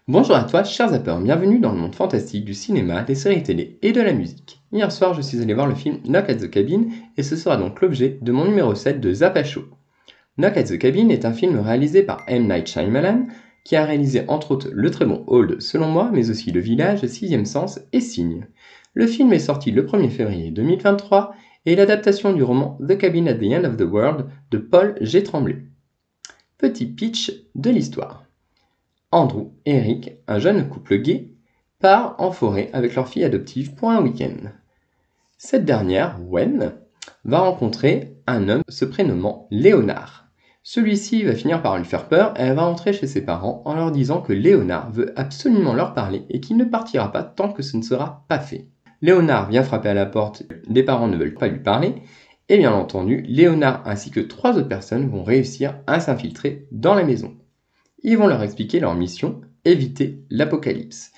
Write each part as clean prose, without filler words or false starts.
Bonjour à toi, chers zappeurs, bienvenue dans le monde fantastique du cinéma, des séries télé et de la musique. Hier soir, je suis allé voir le film Knock at the Cabin et ce sera donc l'objet de mon numéro 7 de Zappa Show. Knock at the Cabin est un film réalisé par M. Night Shyamalan qui a réalisé entre autres le très bon Old selon moi, mais aussi Le Village, Sixième Sens et Signe. Le film est sorti le 1er février 2023 et est l'adaptation du roman The Cabin at the End of the World de Paul G. Tremblay. Petit pitch de l'histoire. Andrew et Eric, un jeune couple gay, part en forêt avec leur fille adoptive pour un week-end. Cette dernière, Wen, va rencontrer un homme se prénommant Léonard. Celui-ci va finir par lui faire peur et elle va rentrer chez ses parents en leur disant que Léonard veut absolument leur parler et qu'il ne partira pas tant que ce ne sera pas fait. Léonard vient frapper à la porte, les parents ne veulent pas lui parler, et bien entendu, Léonard ainsi que 3 autres personnes vont réussir à s'infiltrer dans la maison. Ils vont leur expliquer leur mission, éviter l'apocalypse.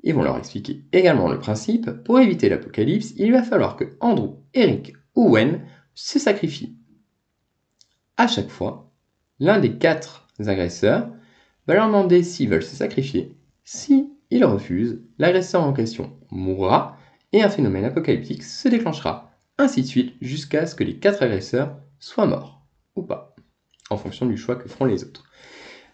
Ils vont leur expliquer également le principe, pour éviter l'apocalypse, il va falloir que Andrew, Eric ou Wen se sacrifient. À chaque fois, l'un des 4 agresseurs va leur demander s'ils veulent se sacrifier. Si ils refusent, l'agresseur en question mourra et un phénomène apocalyptique se déclenchera, ainsi de suite jusqu'à ce que les 4 agresseurs soient morts, ou pas, en fonction du choix que feront les autres.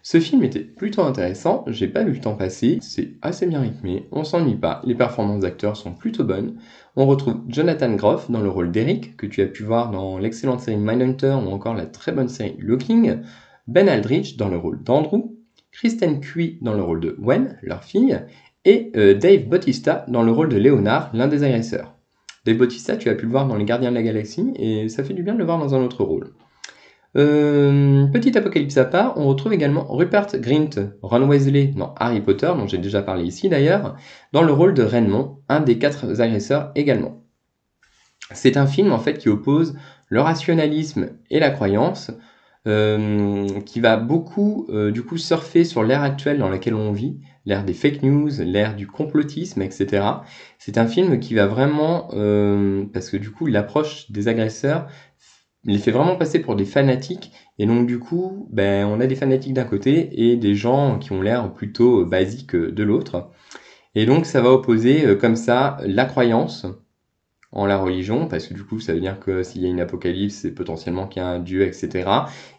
Ce film était plutôt intéressant, j'ai pas vu le temps passer, c'est assez bien rythmé, on s'ennuie pas, les performances d'acteurs sont plutôt bonnes. On retrouve Jonathan Groff dans le rôle d'Eric, que tu as pu voir dans l'excellente série Mindhunter ou encore la très bonne série Looking, Ben Aldridge dans le rôle d'Andrew, Kristen Cui dans le rôle de Wen, leur fille, et Dave Bautista dans le rôle de Léonard, l'un des agresseurs. Dave Bautista, tu as pu le voir dans Les Gardiens de la Galaxie, et ça fait du bien de le voir dans un autre rôle. Petit apocalypse à part, on retrouve également Rupert Grint, Ron Weasley dans Harry Potter, dont j'ai déjà parlé ici d'ailleurs, dans le rôle de Redmond, un des 4 agresseurs également. C'est un film en fait qui oppose le rationalisme et la croyance, qui va beaucoup du coup surfer sur l'ère actuelle dans laquelle on vit, l'ère des fake news, l'ère du complotisme, etc. C'est un film qui va vraiment, parce que du coup l'approche des agresseurs les fait vraiment passer pour des fanatiques, et donc du coup, on a des fanatiques d'un côté et des gens qui ont l'air plutôt basiques de l'autre. Et donc ça va opposer comme ça la croyance en la religion, parce que du coup ça veut dire que s'il y a une apocalypse, c'est potentiellement qu'il y a un dieu, etc.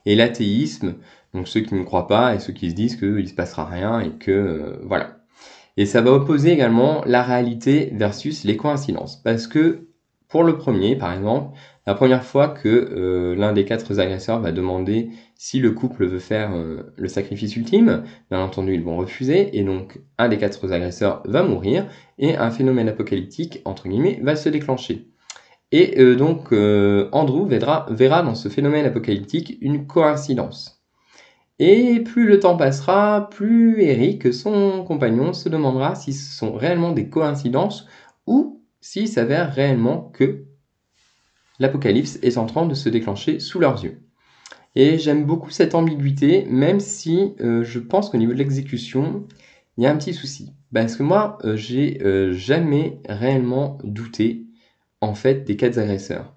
Et l'athéisme, donc ceux qui ne croient pas et ceux qui se disent qu'il ne se passera rien et que voilà. Et ça va opposer également la réalité versus les coïncidences, parce que pour le premier, par exemple, la première fois que l'un des 4 agresseurs va demander si le couple veut faire le sacrifice ultime, bien entendu, ils vont refuser, et donc un des 4 agresseurs va mourir, et un phénomène apocalyptique, entre guillemets, va se déclencher. Et donc, Andrew verra dans ce phénomène apocalyptique une coïncidence. Et plus le temps passera, plus Eric, son compagnon, se demandera si ce sont réellement des coïncidences ou s'il s'avère réellement que l'apocalypse est en train de se déclencher sous leurs yeux. Et j'aime beaucoup cette ambiguïté, même si je pense qu'au niveau de l'exécution, il y a un petit souci. Parce que moi, j'ai jamais réellement douté, en fait, des 4 agresseurs.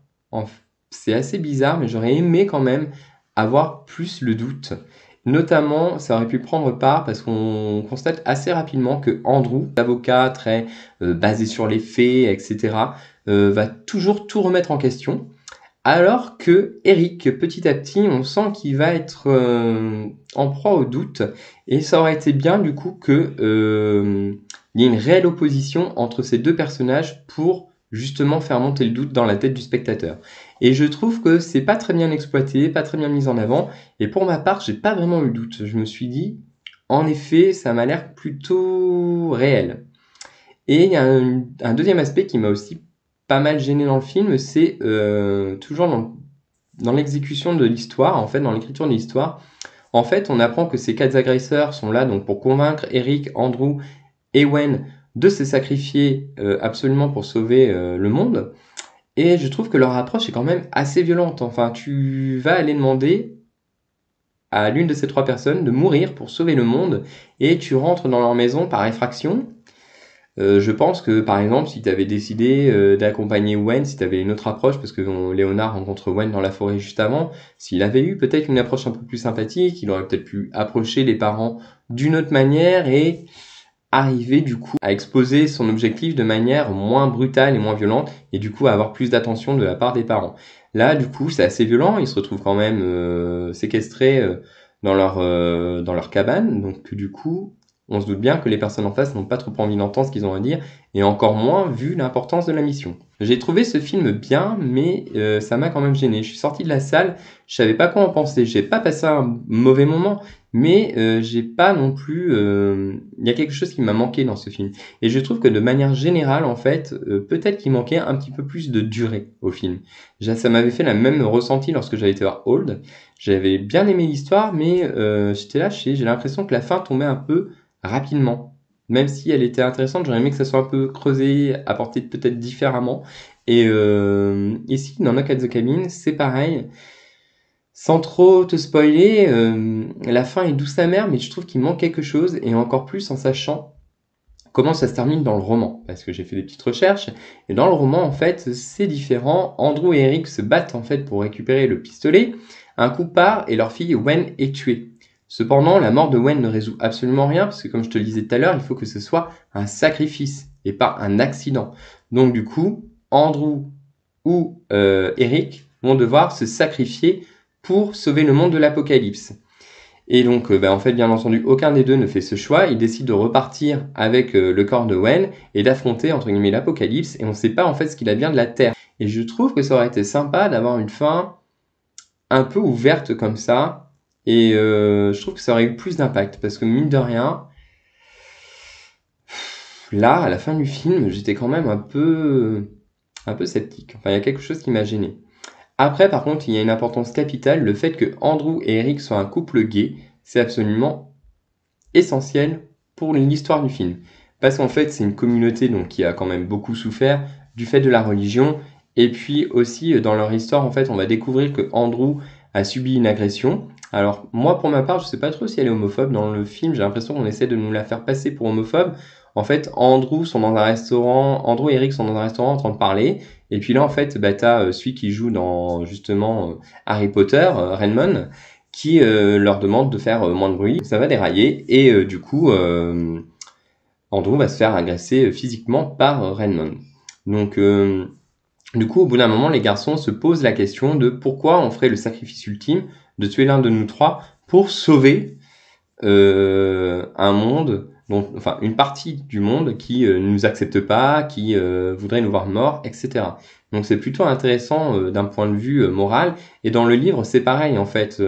C'est assez bizarre, mais j'aurais aimé quand même avoir plus le doute. Notamment, ça aurait pu prendre part parce qu'on constate assez rapidement que Andrew, avocat très basé sur les faits, etc., va toujours tout remettre en question. Alors que Eric, petit à petit, on sent qu'il va être en proie au doute. Et ça aurait été bien du coup qu'il y ait une réelle opposition entre ces 2 personnages pour justement faire monter le doute dans la tête du spectateur. Et je trouve que c'est pas très bien exploité, pas très bien mis en avant. Et pour ma part, j'ai pas vraiment eu le doute. Je me suis dit, en effet, ça m'a l'air plutôt réel. Et il y a un deuxième aspect qui m'a aussi pas mal gêné dans le film, c'est toujours dans l'exécution de l'histoire, en fait, dans l'écriture de l'histoire. En fait, on apprend que ces 4 agresseurs sont là donc pour convaincre Eric, Andrew et Wen de se sacrifier absolument pour sauver le monde. Et je trouve que leur approche est quand même assez violente. Enfin, tu vas aller demander à l'une de ces 3 personnes de mourir pour sauver le monde, et tu rentres dans leur maison par effraction. Je pense que, par exemple, si tu avais décidé d'accompagner Wen, si tu avais une autre approche, parce que Léonard rencontre Wen dans la forêt juste avant, s'il avait eu peut-être une approche un peu plus sympathique, il aurait peut-être pu approcher les parents d'une autre manière et arriver du coup à exposer son objectif de manière moins brutale et moins violente, et du coup à avoir plus d'attention de la part des parents. Là, du coup, c'est assez violent, ils se retrouvent quand même séquestrés dans leur cabane, donc du coup, on se doute bien que les personnes en face n'ont pas trop envie d'entendre ce qu'ils ont à dire, et encore moins vu l'importance de la mission. J'ai trouvé ce film bien, mais ça m'a quand même gêné. Je suis sorti de la salle, je savais pas quoi en penser. J'ai pas passé un mauvais moment, mais j'ai pas non plus... Il y a quelque chose qui m'a manqué dans ce film. Et je trouve que de manière générale, en fait, peut-être qu'il manquait un petit peu plus de durée au film. Ça m'avait fait la même ressenti lorsque j'avais été voir Old. J'avais bien aimé l'histoire, mais j'étais là, j'ai l'impression que la fin tombait un peu rapidement. Même si elle était intéressante, j'aurais aimé que ça soit un peu creusé, apporté peut-être différemment. Et ici, dans Knock at the Cabin, c'est pareil. Sans trop te spoiler, la fin est douce amère, mais je trouve qu'il manque quelque chose, et encore plus en sachant comment ça se termine dans le roman. Parce que j'ai fait des petites recherches, et dans le roman, en fait, c'est différent. Andrew et Eric se battent, en fait, pour récupérer le pistolet. Un coup part, et leur fille Wen est tuée. Cependant, la mort de Wen ne résout absolument rien, parce que comme je te le disais tout à l'heure, il faut que ce soit un sacrifice, et pas un accident. Donc du coup, Andrew ou Eric vont devoir se sacrifier pour sauver le monde de l'apocalypse. Et donc, en fait, bien entendu, aucun des deux ne fait ce choix. Ils décident de repartir avec le corps de Wen et d'affronter, entre guillemets, l'apocalypse. Et on ne sait pas, en fait, ce qu'il advient de la Terre. Et je trouve que ça aurait été sympa d'avoir une fin un peu ouverte comme ça. Et je trouve que ça aurait eu plus d'impact. Parce que, mine de rien, là, à la fin du film, j'étais quand même un peu sceptique. Enfin, il y a quelque chose qui m'a gêné. Après, par contre, il y a une importance capitale, le fait que Andrew et Eric soient un couple gay, c'est absolument essentiel pour l'histoire du film. Parce qu'en fait, c'est une communauté donc, qui a quand même beaucoup souffert du fait de la religion, et puis aussi dans leur histoire, en fait, on va découvrir que Andrew a subi une agression. Alors, moi, pour ma part, je sais pas trop si elle est homophobe. Dans le film, j'ai l'impression qu'on essaie de nous la faire passer pour homophobe. En fait, Andrew et Eric sont dans un restaurant en train de parler, et puis là, en fait, t'as celui qui joue dans, justement, Harry Potter, Redmond, qui leur demande de faire moins de bruit. Ça va dérailler, et du coup, Andrew va se faire agresser physiquement par Redmond. Donc, du coup, au bout d'un moment, les garçons se posent la question de pourquoi on ferait le sacrifice ultime de tuer l'un de nous trois pour sauver un monde, enfin une partie du monde qui ne nous accepte pas, qui voudrait nous voir morts, etc. Donc c'est plutôt intéressant d'un point de vue moral. Et dans le livre, c'est pareil en fait.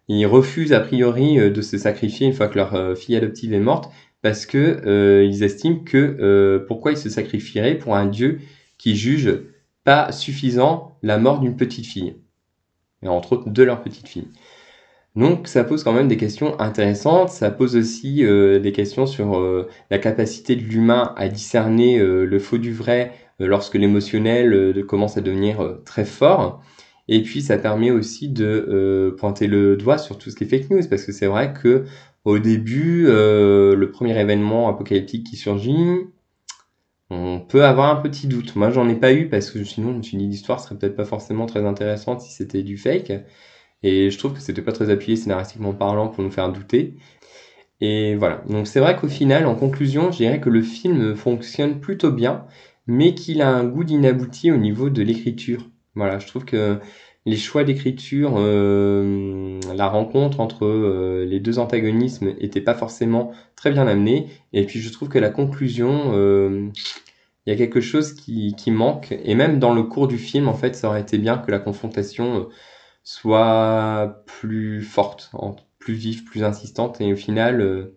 Ils refusent a priori de se sacrifier une fois que leur fille adoptive est morte parce que ils estiment que pourquoi ils se sacrifieraient pour un dieu qui juge pas suffisant la mort d'une petite fille, et entre autres de leur petite fille. Donc ça pose quand même des questions intéressantes, ça pose aussi des questions sur la capacité de l'humain à discerner le faux du vrai lorsque l'émotionnel commence à devenir très fort. Et puis ça permet aussi de pointer le doigt sur tout ce qui est fake news, parce que c'est vrai que au début, le premier événement apocalyptique qui surgit, on peut avoir un petit doute. Moi j'en ai pas eu parce que sinon je me suis dit l'histoire serait peut-être pas forcément très intéressante si c'était du fake. Et je trouve que c'était pas très appuyé scénaristiquement parlant pour nous faire douter. Et voilà. Donc c'est vrai qu'au final, en conclusion, je dirais que le film fonctionne plutôt bien, mais qu'il a un goût d'inabouti au niveau de l'écriture. Voilà, je trouve que les choix d'écriture, la rencontre entre les deux antagonismes était pas forcément très bien amenée. Et puis je trouve que la conclusion, il y a quelque chose qui manque. Et même dans le cours du film, en fait, ça aurait été bien que la confrontation soit plus forte, plus vive, plus insistante, et au final,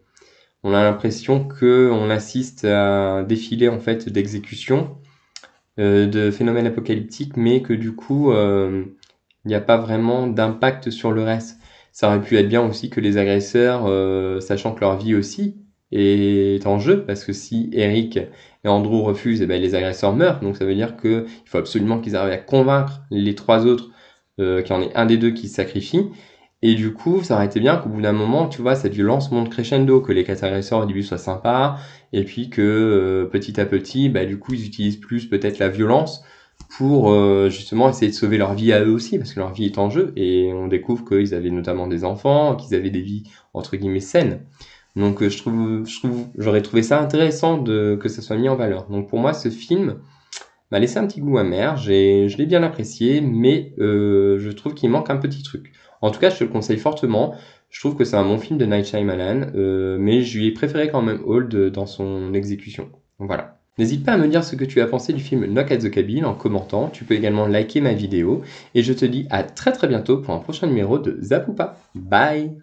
on a l'impression qu'on assiste à un défilé en fait d'exécution de phénomènes apocalyptiques, mais que du coup, il n'y a pas vraiment d'impact sur le reste. Ça aurait pu être bien aussi que les agresseurs, sachant que leur vie aussi est en jeu, parce que si Eric et Andrew refusent, les agresseurs meurent, donc ça veut dire qu'il faut absolument qu'ils arrivent à convaincre les trois autres qu'il y en ait un des deux qui se sacrifie. Et du coup, ça aurait été bien qu'au bout d'un moment, tu vois, cette violence monte crescendo, que les quatre agresseurs au début soient sympas, et puis que petit à petit, bah, du coup, ils utilisent plus peut-être la violence pour justement essayer de sauver leur vie à eux aussi, parce que leur vie est en jeu, et on découvre qu'ils avaient notamment des enfants, qu'ils avaient des vies entre guillemets saines. Donc j'aurais trouvé ça intéressant que ça soit mis en valeur. Donc pour moi, ce film m'a laissé un petit goût amer. Je l'ai bien apprécié, mais je trouve qu'il manque un petit truc. En tout cas, je te le conseille fortement. Je trouve que c'est un bon film de Night Shyamalan, mais je lui ai préféré quand même Old dans son exécution. Donc voilà. N'hésite pas à me dire ce que tu as pensé du film Knock at the Cabin en commentant. Tu peux également liker ma vidéo. Et je te dis à très très bientôt pour un prochain numéro de Zapoupa. Bye!